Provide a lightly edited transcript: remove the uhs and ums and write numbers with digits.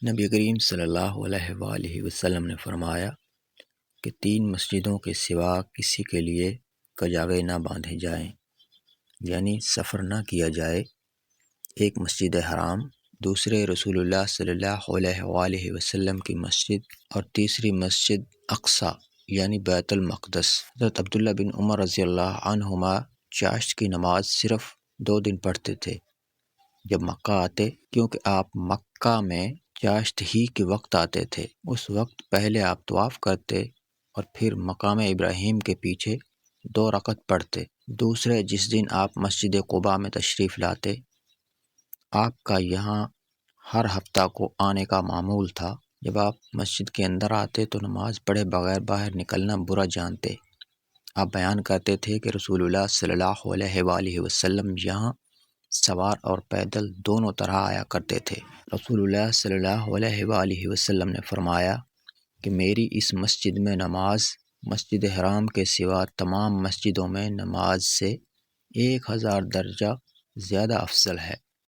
نبی کریم صلی اللہ علیہ وآلہ وسلم نے فرمایا کہ 3 مسجدوں کے سوا کسی کے لیے کجاوے نہ باندھے جائیں، یعنی سفر نہ کیا جائے۔ ایک مسجد حرام، دوسرے رسول اللہ صلی اللہ علیہ وآلہ وسلم کی مسجد، اور تیسری مسجد اقصیٰ یعنی بیت المقدس۔ حضرت عبداللہ بن عمر رضی اللہ عنہما چاشت کی نماز صرف 2 دن پڑھتے تھے جب مکہ آتے، کیونکہ آپ مکہ میں چاشت ہی کے وقت آتے تھے۔ اس وقت پہلے آپ طواف کرتے اور پھر مقام ابراہیم کے پیچھے 2 رکعت پڑھتے۔ دوسرے جس دن آپ مسجد قباء میں تشریف لاتے، آپ کا یہاں ہر ہفتہ کو آنے کا معمول تھا۔ جب آپ مسجد کے اندر آتے تو نماز پڑھے بغیر باہر نکلنا برا جانتے۔ آپ بیان کرتے تھے کہ رسول اللہ صلی اللہ علیہ وآلہ وسلم یہاں سوار اور پیدل دونوں طرح آیا کرتے تھے۔ رسول اللہ صلی اللہ علیہ وآلہ وسلم نے فرمایا کہ میری اس مسجد میں نماز مسجد حرام کے سوا تمام مسجدوں میں نماز سے 1000 درجہ زیادہ افضل ہے۔